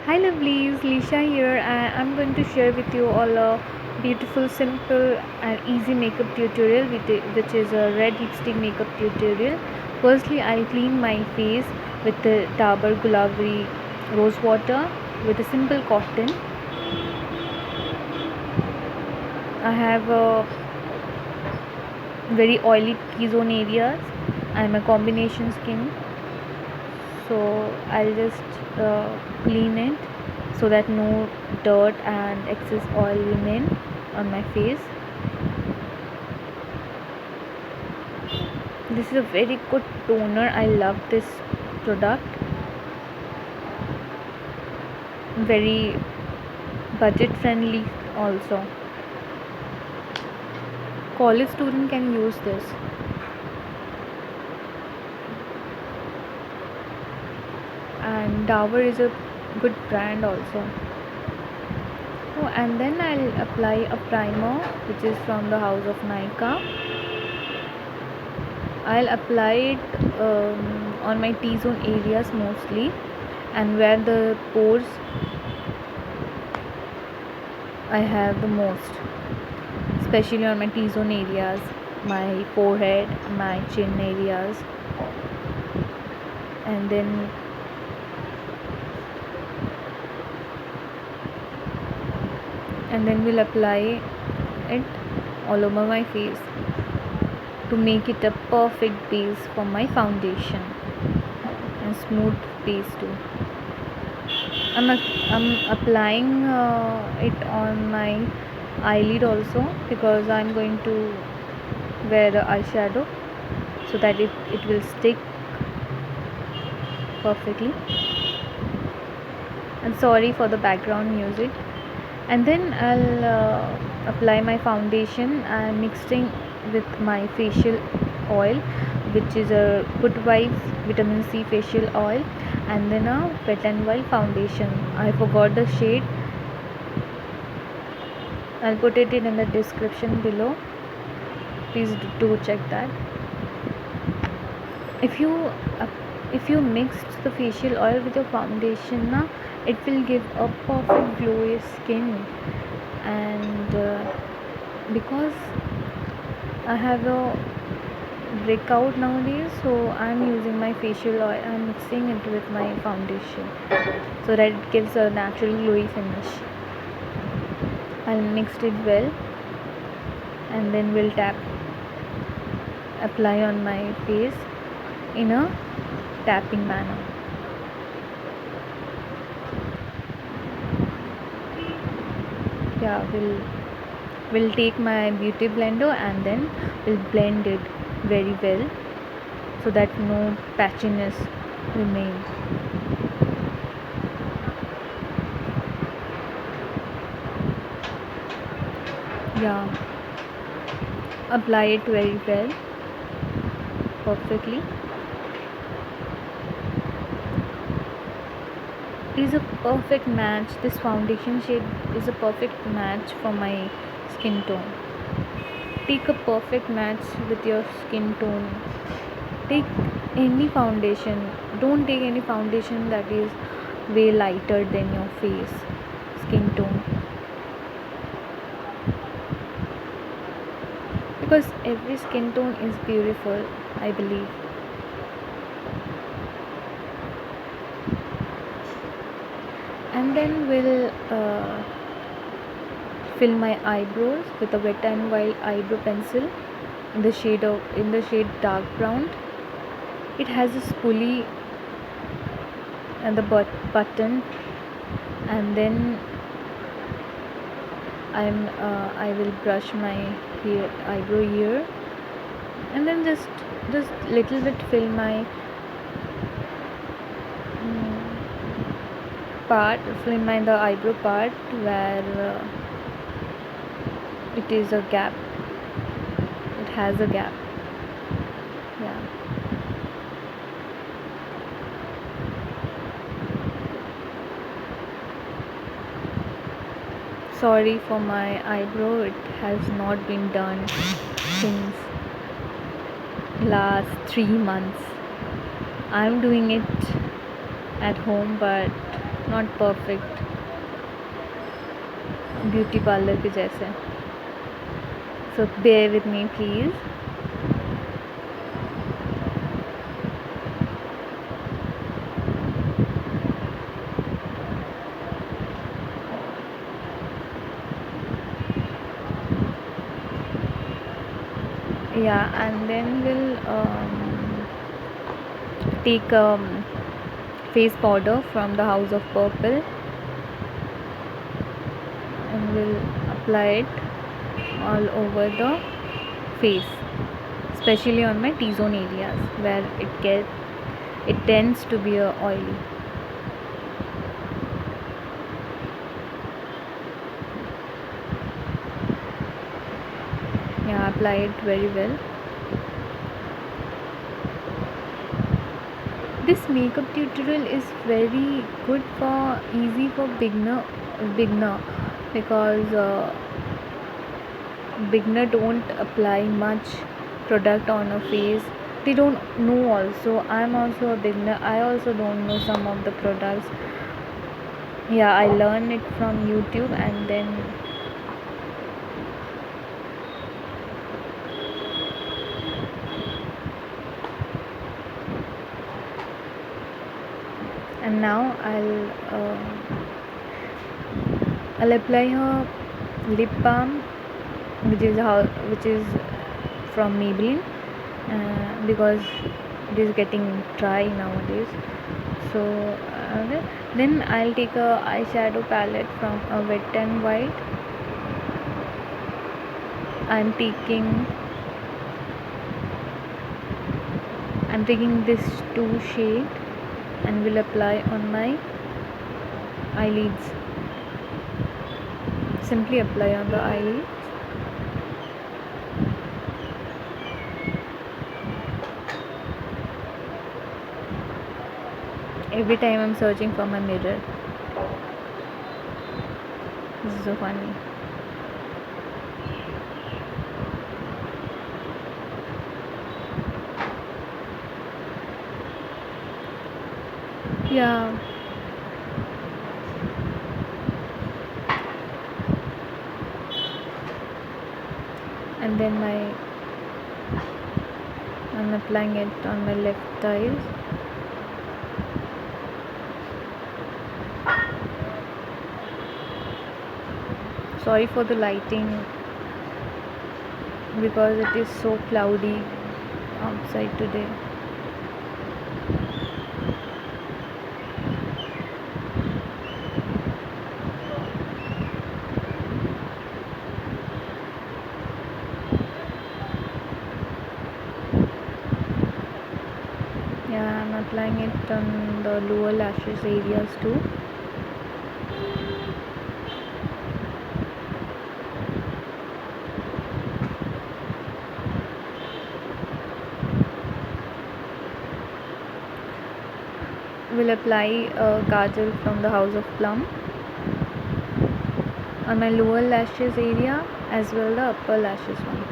Hi lovelies, Lisha here, and I'm going to share with you all a beautiful, simple, and easy makeup tutorial, which is a red lipstick makeup tutorial. Firstly, I'll clean my face with the Dabur Gulabri rose water with a simple cotton. I have a very oily T-zone areas. I'm a combination skin, so I'll just clean it so that no dirt and excess oil remain on my face. This is a very good toner. I love this product. Very budget friendly also. College student can use this. And Dabur is a good brand also. Oh, and then I'll apply a primer which is from the house of Nykaa. I'll apply it on my T-zone areas mostly, and where the pores I have the most, especially on my T-zone areas, my forehead, my chin areas, and then we'll apply it all over my face to make it a perfect base for my foundation and smooth base too. I'm applying it on my eyelid also, because I'm going to wear the eyeshadow so that it will stick perfectly. And sorry for the background music. And then I'll apply my foundation and mixing with my facial oil, which is a Good Vibes Vitamin C facial oil, and then a Wet n Wild foundation. I forgot the shade. I'll put it in the description below. Please do check that. If you if you mixed the facial oil with your foundation, it will give a perfect glowy skin. And because I have a breakout nowadays, so I'm using my facial oil and mixing it with my foundation so that it gives a natural glowy finish. I'll mix it well, and then we'll apply on my face in a tapping manner. Yeah, we'll take my beauty blender and then we'll blend it very well so that no patchiness remains. Yeah, apply it very well, perfectly. It is a perfect match. This foundation shade is a perfect match for my skin tone. Take a perfect match with your skin tone. Take any foundation. Don't take any foundation that is way lighter than your face skin tone, because every skin tone is beautiful, I believe. And then we'll fill my eyebrows with a Wet n Wild eyebrow pencil in the shade dark brown. It has a spoolie and the button, and then I will brush my eyebrow here, and then just little bit fill my the eyebrow part where it is a gap. It has a gap. Yeah. Sorry for my eyebrow. It has not been done since last 3 months. I'm doing it at home, but not perfect beauty parlour के जैसे. So bear with me please. Yeah, and then we'll take face powder from the House of Purple and we'll apply it all over the face, especially on my T-zone areas where it tends to be oily. Yeah, apply it very well. This makeup tutorial is very good for easy for beginner because beginner don't apply much product on a face. They don't know also. I'm also a beginner. I also don't know some of the products. Yeah, I learned it from YouTube and then and now I'll apply her lip balm which is from Maybelline because it is getting dry nowadays. So then I'll take a eyeshadow palette from a Wet n Wild. I'm taking this two shade and will apply on my eyelids. Simply apply on the eyelids. Every time I'm searching for my mirror. This is so funny. Yeah. And then I'm applying it on my left eye. Sorry for the lighting because it is so cloudy outside today. Yeah, I'm applying it on the lower lashes areas too. Will apply a kajal from the House of Plum on my lower lashes area as well the upper lashes one.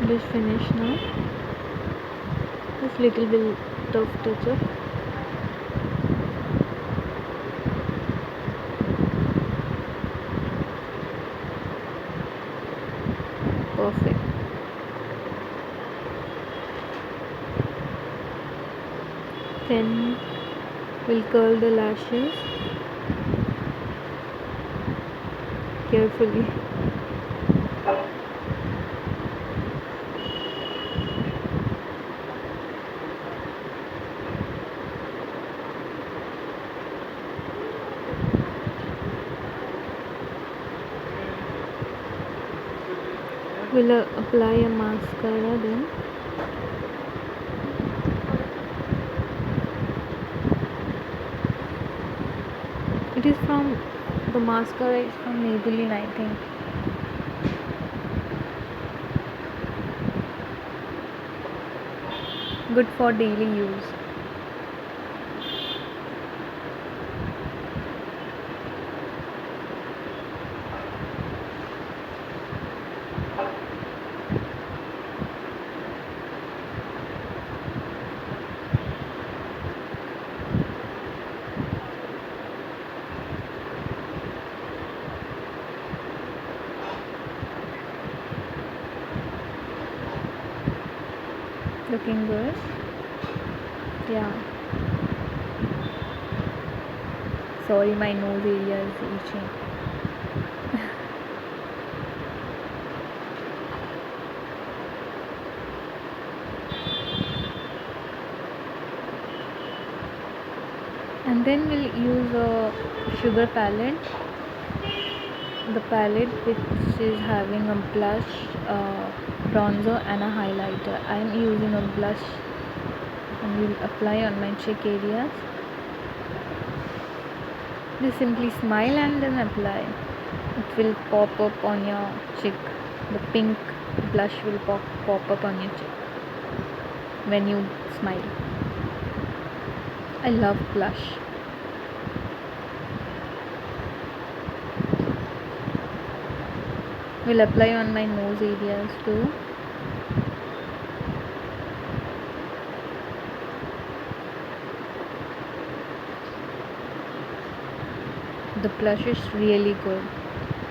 It is finished now. Just little bit of touch up. Perfect. Then we'll curl the lashes carefully. We'll apply a mascara then. It is from the mascara is from Maybelline, I think. good for daily use. Looking good. Yeah. Sorry, my nose area is itching. And then we'll use a sugar palette. The palette which is having a blush, bronzer and a highlighter. I am using a blush and will apply on my cheek areas. Just simply smile and then apply. It will pop up on your cheek. The pink blush will pop up on your cheek when you smile. I love blush. Will apply on my nose areas too. The blush is really good.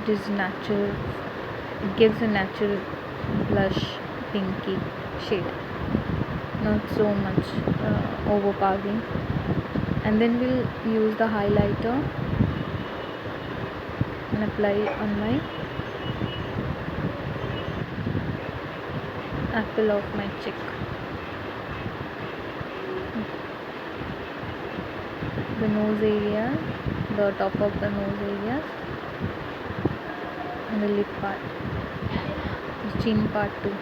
It is natural. It gives a natural blush pinky shade, not so much overpowering. And then we'll use the highlighter and apply it on my apple of my cheek. The nose area, the top of the nose area, and the lip part, the chin part too.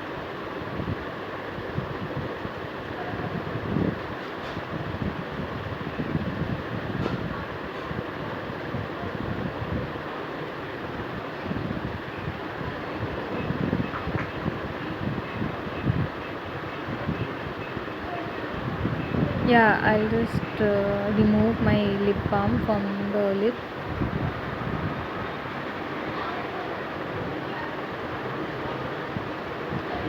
Yeah, I'll just remove my lip balm from the lip.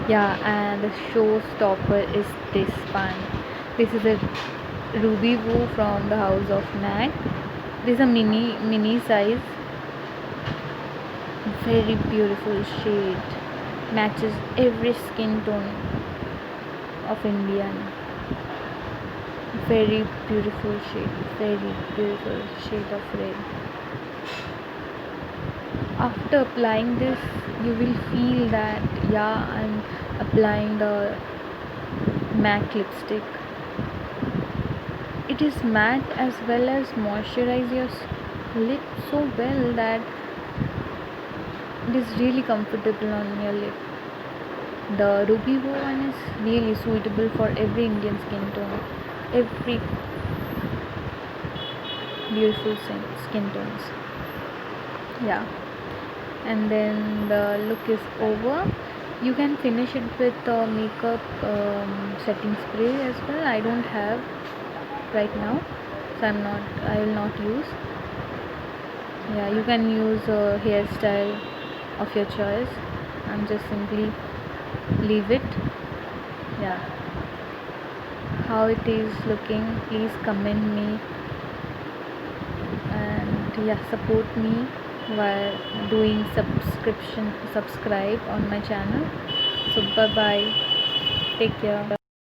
Yeah, and the showstopper is this one. This is a Ruby Woo from the House of NAC. This is a mini size, very beautiful shade. Matches every skin tone of Indian. Very beautiful shade. Very beautiful shade of red. After applying this, you will feel that yeah, I'm applying the MAC lipstick. It is matte as well as moisturize your lip so well that it is really comfortable on your lip. The Ruby Woo one is really suitable for every Indian skin tone, every beautiful skin tones. Yeah, and then the look is over. You can finish it with makeup setting spray as well. I don't have right now, so I will not use. Yeah, you can use a hairstyle of your choice. I'm just simply leave it. Yeah, how it is looking, please comment me, and yeah, support me while doing subscribe on my channel. So bye bye, take care.